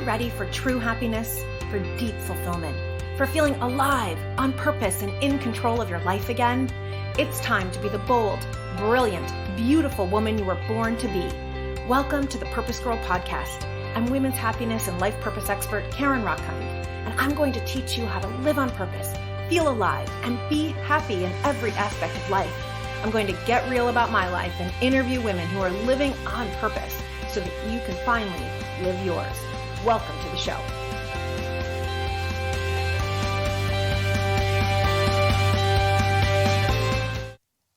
ready for true happiness, for deep fulfillment, for feeling alive, on purpose, and in control of your life again? It's time to be the bold, brilliant, beautiful woman you were born to be. Welcome to the PurposeGirl podcast. I'm women's happiness and life purpose expert Karen Rockkind, and I'm going to teach you how to live on purpose, feel alive, and be happy in every aspect of life. I'm going to get real about my life and interview women who are living on purpose so that you can finally live yours. Welcome to the show.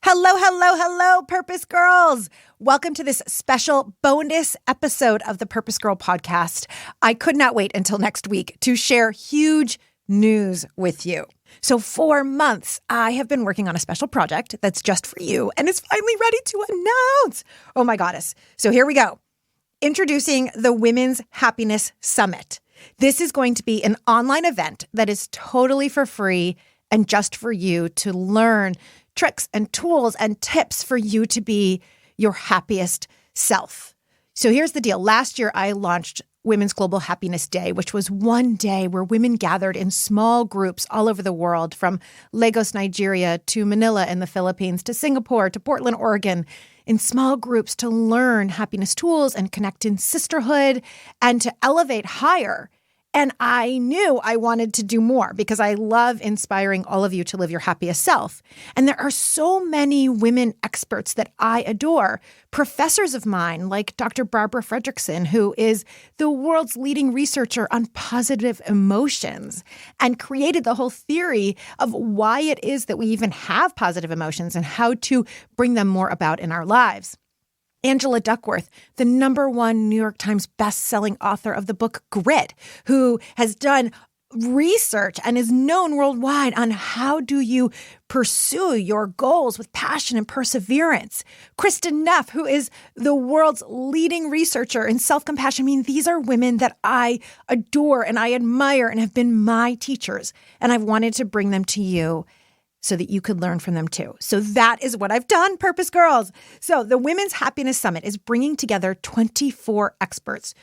Hello, Purpose Girls. Welcome to this special bonus episode of the Purpose Girl podcast. I could not wait until next week to share huge news with you. So for months, I have been working on a special project that's just for you, and it's finally ready to announce. Oh my goddess. So here we go. Introducing the Women's Happiness Summit. This is going to be an online event that is totally for free and just for you to learn tricks and tools and tips for you to be your happiest self. So here's the deal. Last year, I launched Women's Global Happiness Day, which was one day where women gathered in small groups all over the world, from Lagos, Nigeria, to Manila in the Philippines, to Singapore, to Portland, Oregon, in small groups to learn happiness tools and connect in sisterhood and to elevate higher. And I knew I wanted to do more because I love inspiring all of you to live your happiest self. And there are so many women experts that I adore, professors of mine like Dr. Barbara Fredrickson, who is the world's leading researcher on positive emotions and created the whole theory of why it is that we even have positive emotions and how to bring them more about in our lives. Angela Duckworth, the #1 New York Times best-selling author of the book Grit, who has done research and is known worldwide on how do you pursue your goals with passion and perseverance. Kristen Neff, who is the world's leading researcher in self-compassion. I mean, these are women that I adore and I admire and have been my teachers, and I've wanted to bring them to you so that you could learn from them too. So that is what I've done, Purpose Girls. So the Women's Happiness Summit is bringing together 24 experts,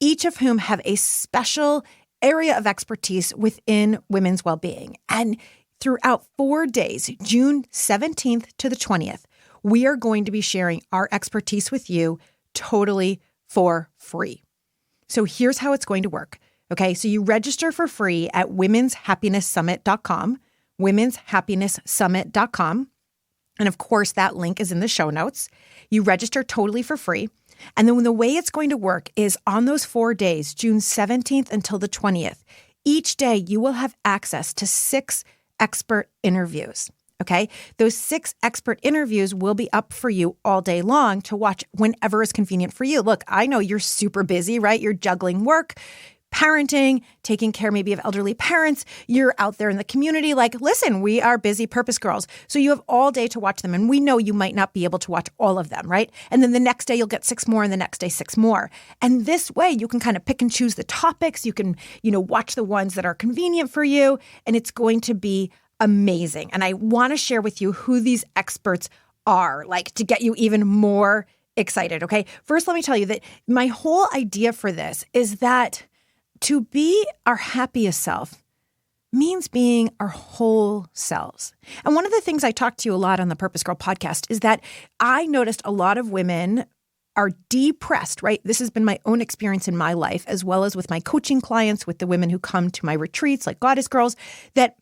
each of whom have a special area of expertise within women's well-being. And throughout 4 days, June 17th to the 20th, we are going to be sharing our expertise with you totally for free. So here's how it's going to work. Okay, so you register for free at womenshappinesssummit.com, womenshappinesssummit.com. And of course, that link is in the show notes. You register totally for free. And then the way it's going to work is on those 4 days, June 17th until the 20th, each day you will have access to 6 expert interviews. Okay? Those 6 expert interviews will be up for you all day long to watch whenever is convenient for you. Look, I know you're super busy, right? You're juggling work, parenting, taking care maybe of elderly parents. You're out there in the community. Like, listen, we are busy Purpose Girls. So you have all day to watch them. And we know you might not be able to watch all of them, right? And then the next day you'll get 6 more and the next day 6 more. And this way you can kind of pick and choose the topics. You can, watch the ones that are convenient for you. And it's going to be amazing. And I want to share with you who these experts are, like to get you even more excited. Okay. First, let me tell you that my whole idea for this is that to be our happiest self means being our whole selves. And one of the things I talk to you a lot on the Purpose Girl podcast is that I noticed a lot of women are depressed, right? This has been my own experience in my life, as well as with my coaching clients, with the women who come to my retreats like Goddess Girls, that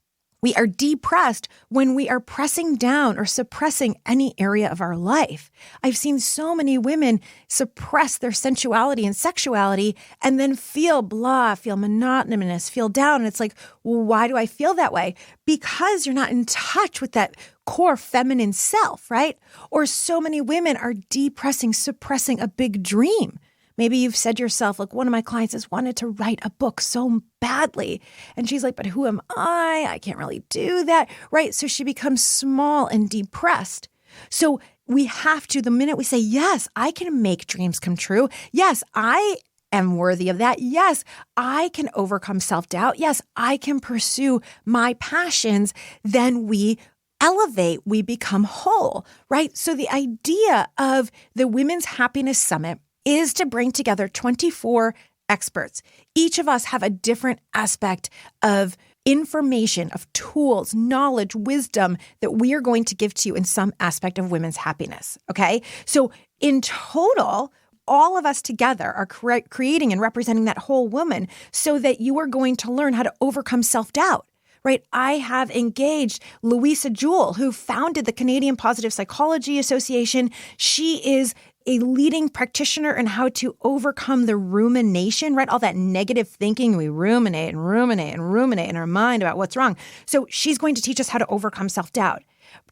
we are depressed when we are pressing down or suppressing any area of our life. I've seen so many women suppress their sensuality and sexuality and then feel blah, feel monotonous, feel down. And it's like, well, why do I feel that way? Because you're not in touch with that core feminine self, right? Or so many women are depressing, suppressing a big dream. Maybe you've said to yourself, like one of my clients has wanted to write a book so badly. And she's like, but who am I? I can't really do that, right? So she becomes small and depressed. So we have to, the minute we say, yes, I can make dreams come true. Yes, I am worthy of that. Yes, I can overcome self-doubt. Yes, I can pursue my passions. Then we elevate, we become whole, right? So the idea of the Women's Happiness Summit is to bring together 24 experts. Each of us have a different aspect of information, of tools, knowledge, wisdom that we are going to give to you in some aspect of women's happiness, okay? So in total, all of us together are creating and representing that whole woman so that you are going to learn how to overcome self-doubt. Right? I have engaged Louisa Jewell, who founded the Canadian Positive Psychology Association. She is a leading practitioner in how to overcome the rumination, right? All that negative thinking. We ruminate and ruminate and ruminate in our mind about what's wrong. So she's going to teach us how to overcome self-doubt.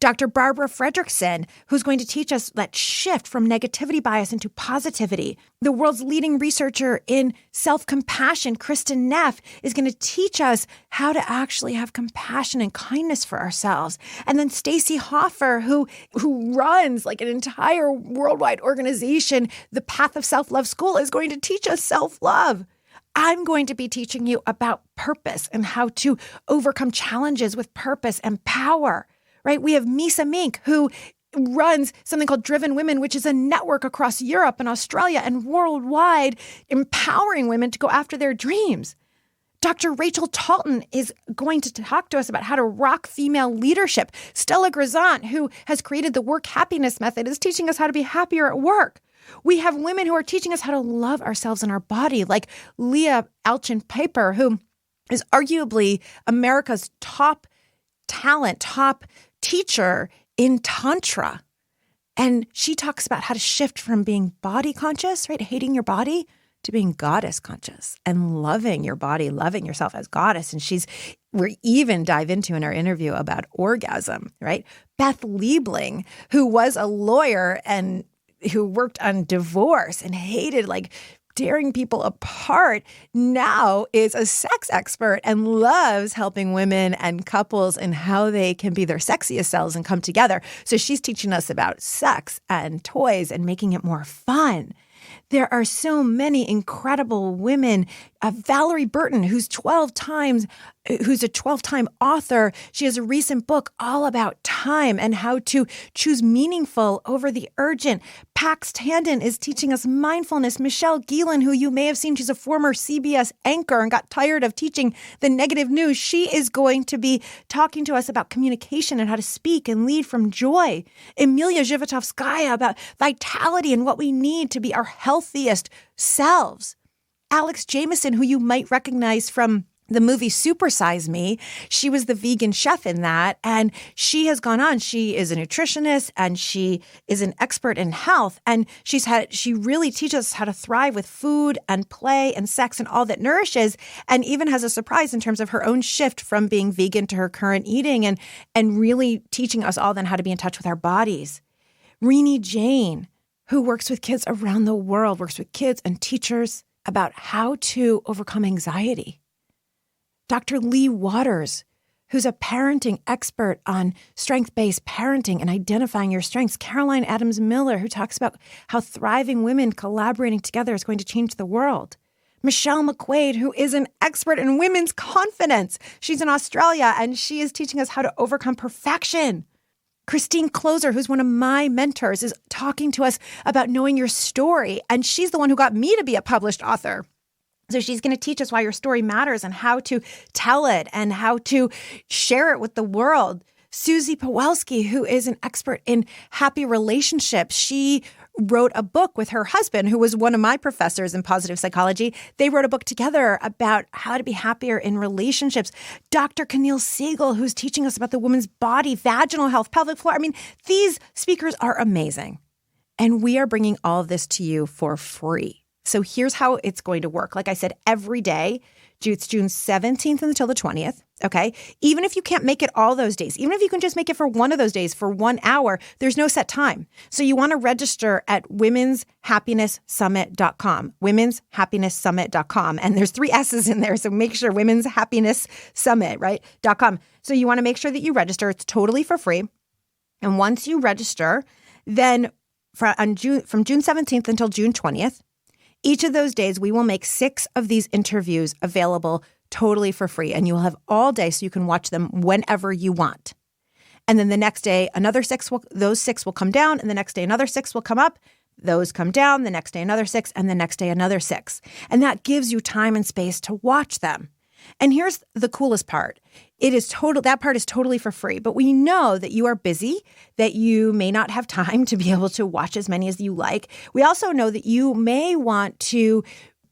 Dr. Barbara Fredrickson, who's going to teach us that shift from negativity bias into positivity. The world's leading researcher in self-compassion, Kristen Neff, is going to teach us how to actually have compassion and kindness for ourselves. And then Stacey Hoffer, who runs like an entire worldwide organization, the Path of Self-Love School, is going to teach us self-love. I'm going to be teaching you about purpose and how to overcome challenges with purpose and power. Right? We have Misa Mink, who runs something called Driven Women, which is a network across Europe and Australia and worldwide, empowering women to go after their dreams. Dr. Rachel Talton is going to talk to us about how to rock female leadership. Stella Grisant, who has created the Work Happiness Method, is teaching us how to be happier at work. We have women who are teaching us how to love ourselves and our body, like Leah Alchin-Piper, who is arguably America's top talent, top teacher in Tantra. And she talks about how to shift from being body conscious, right? Hating your body, to being goddess conscious and loving your body, loving yourself as goddess. And we're even dive into in our interview about orgasm, right? Beth Liebling, who was a lawyer and who worked on divorce and hated tearing people apart, now is a sex expert and loves helping women and couples and how they can be their sexiest selves and come together. So she's teaching us about sex and toys and making it more fun. There are so many incredible women. Valerie Burton, who's a 12-time author. She has a recent book all about time and how to choose meaningful over the urgent. Pax Tandon is teaching us mindfulness. Michelle Gielan, who you may have seen, she's a former CBS anchor and got tired of teaching the negative news. She is going to be talking to us about communication and how to speak and lead from joy. Emilia Zhivatovskaya about vitality and what we need to be our healthiest selves. Alex Jameson, who you might recognize from the movie Supersize Me. She was the vegan chef in that, and she has gone on. She is a nutritionist and she is an expert in health, and she really teaches us how to thrive with food and play and sex and all that nourishes, and even has a surprise in terms of her own shift from being vegan to her current eating and really teaching us all then how to be in touch with our bodies. Rini Jane, who works with kids around the world, works with kids and teachers about how to overcome anxiety. Dr. Lee Waters, who's a parenting expert on strength-based parenting and identifying your strengths. Caroline Adams Miller, who talks about how thriving women collaborating together is going to change the world. Michelle McQuaid, who is an expert in women's confidence. She's in Australia, and she is teaching us how to overcome perfection. Christine Closer, who's one of my mentors, is talking to us about knowing your story. And she's the one who got me to be a published author. So she's going to teach us why your story matters and how to tell it and how to share it with the world. Susie Pawelski, who is an expert in happy relationships. She wrote a book with her husband, who was one of my professors in positive psychology. They wrote a book together about how to be happier in relationships. Dr. Camille Siegel, who's teaching us about the woman's body, vaginal health, pelvic floor. I mean, these speakers are amazing. And we are bringing all of this to you for free. So here's how it's going to work. Like I said, every day, it's June 17th until the 20th, okay? Even if you can't make it all those days, even if you can just make it for one of those days for 1 hour, there's no set time. So you want to register at womenshappinesssummit.com, womenshappinesssummit.com. And there's 3 S's in there, so make sure Women's Happiness Summit, right? .com. So you want to make sure that you register. It's totally for free. And once you register, then from June 17th until June 20th, each of those days, we will make 6 of these interviews available totally for free. And you will have all day so you can watch them whenever you want. And then the next day, those 6 will come down. And the next day, another 6 will come up. Those come down, the next day another 6, and the next day another 6. And that gives you time and space to watch them. And here's the coolest part. That part is totally for free, but we know that you are busy, that you may not have time to be able to watch as many as you like. We also know that you may want to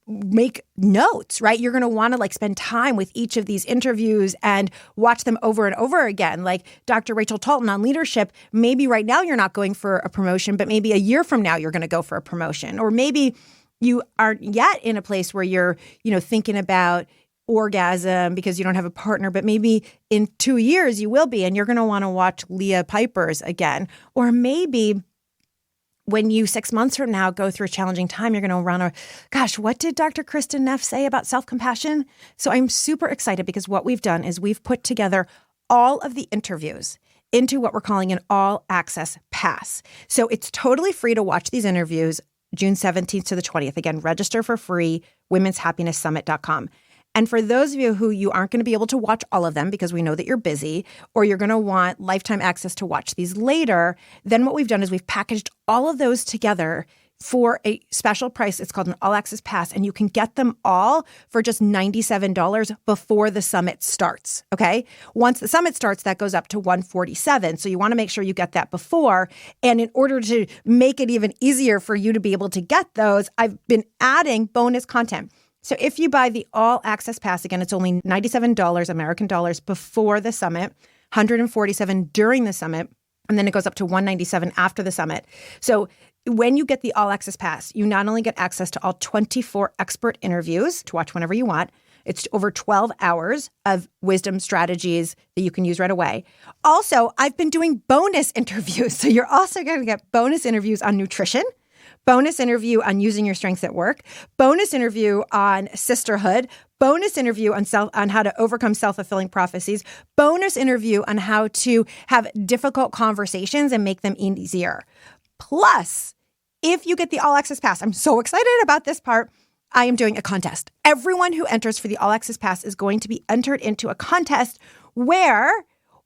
make notes, right? You're going to want to spend time with each of these interviews and watch them over and over again. Like Dr. Rachel Talton on leadership, maybe right now you're not going for a promotion, but maybe a year from now you're going to go for a promotion. Or maybe you aren't yet in a place where you're, thinking about orgasm because you don't have a partner, but maybe in 2 years you will be, and you're going to want to watch Leah Piper's again. Or maybe when you 6 months from now go through a challenging time, you're going to run gosh, what did Dr. Kristen Neff say about self-compassion? So I'm super excited because what we've done is we've put together all of the interviews into what we're calling an all-access pass. So it's totally free to watch these interviews June 17th to the 20th. Again, register for free, womenshappinesssummit.com. And for those of you who you aren't going to be able to watch all of them because we know that you're busy, or you're going to want lifetime access to watch these later, then what we've done is we've packaged all of those together for a special price. It's called an all-access pass, and you can get them all for just $97 before the summit starts, okay? Once the summit starts, that goes up to $147. So you want to make sure you get that before. And in order to make it even easier for you to be able to get those, I've been adding bonus content. So if you buy the all-access pass, again, it's only $97 American dollars before the summit, $147 during the summit, and then it goes up to $197 after the summit. So when you get the all-access pass, you not only get access to all 24 expert interviews to watch whenever you want, it's over 12 hours of wisdom strategies that you can use right away. Also, I've been doing bonus interviews. So you're also going to get bonus interviews on nutrition, bonus interview on using your strengths at work, bonus interview on sisterhood, bonus interview on how to overcome self-fulfilling prophecies, bonus interview on how to have difficult conversations and make them easier. Plus, if you get the all-access pass, I'm so excited about this part, I am doing a contest. Everyone who enters for the all-access pass is going to be entered into a contest where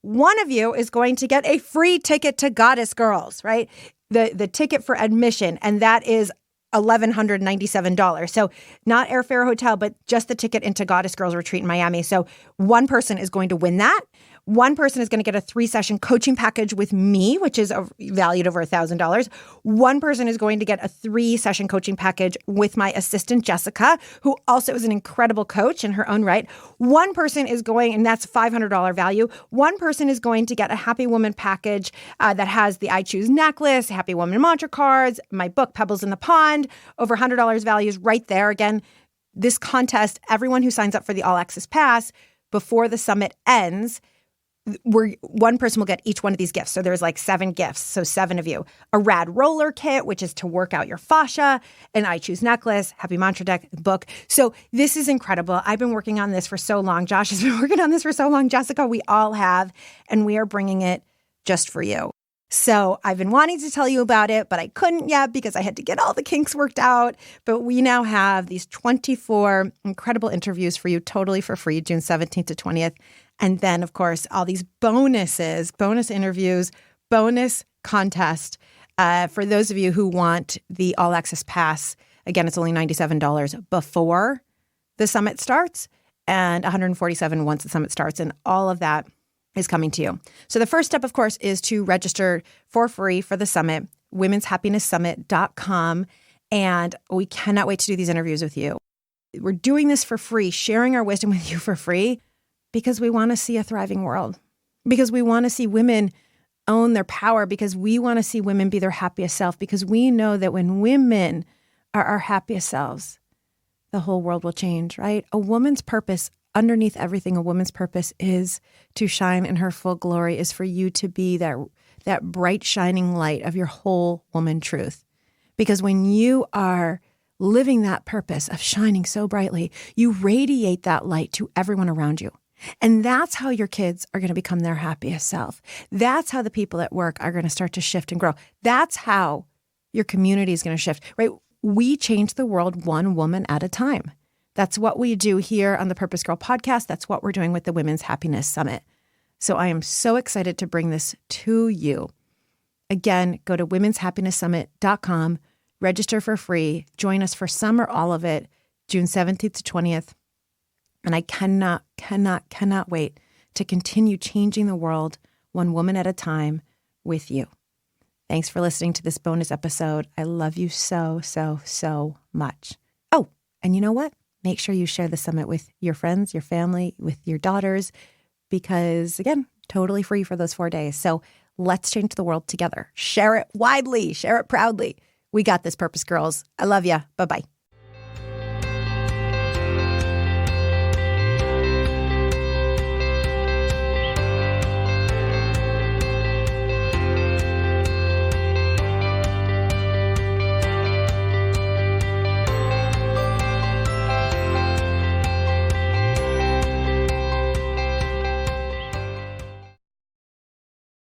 one of you is going to get a free ticket to Goddess Girls, right? The ticket for admission, and that is $1,197. So not airfare, hotel, but just the ticket into Goddess Girls Retreat in Miami. So one person is going to win that. One person is going to get a 3-session coaching package with me, which is valued over $1,000. One person is going to get a 3-session coaching package with my assistant, Jessica, who also is an incredible coach in her own right. One person is going, and that's $500 value. One person is going to get a Happy Woman package that has the I Choose necklace, Happy Woman mantra cards, my book, Pebbles in the Pond, over $100 value is right there. Again, this contest, everyone who signs up for the All Access Pass before the summit ends, one person will get each one of these gifts. So there's 7 gifts. So 7 of you. A rad roller kit, which is to work out your fascia, an I Choose necklace, Happy Mantra deck, book. So this is incredible. I've been working on this for so long. Josh has been working on this for so long. Jessica, we all have, and we are bringing it just for you. So I've been wanting to tell you about it, but I couldn't yet because I had to get all the kinks worked out. But we now have these 24 incredible interviews for you totally for free, June 17th to 20th. And then, of course, all these bonuses, bonus interviews, bonus contest. For those of you who want the All Access Pass, again, it's only $97 before the summit starts and $147 once the summit starts. And all of that is coming to you. So the first step, of course, is to register for free for the summit, womenshappinesssummit.com. And we cannot wait to do these interviews with you. We're doing this for free, sharing our wisdom with you for free, because we want to see a thriving world, because we want to see women own their power, because we want to see women be their happiest self, because we know that when women are our happiest selves, the whole world will change, right? A woman's purpose, underneath everything, a woman's purpose is to shine in her full glory, is for you to be that bright, shining light of your whole woman truth. Because when you are living that purpose of shining so brightly, you radiate that light to everyone around you. And that's how your kids are going to become their happiest self. That's how the people at work are going to start to shift and grow. That's how your community is going to shift, right? We change the world one woman at a time. That's what we do here on the Purpose Girl podcast. That's what we're doing with the Women's Happiness Summit. So I am so excited to bring this to you. Again, go to womenshappinesssummit.com, Register for free. Join us for some or all of it, June 17th to 20th. And I cannot wait to continue changing the world one woman at a time with you. Thanks for listening to this bonus episode. I love you so, so, so much. Oh, and you know what? Make sure you share the summit with your friends, your family, with your daughters, because again, totally free for those 4 days. So let's change the world together. Share it widely. Share it proudly. We got this, Purpose Girls. I love ya. Bye-bye.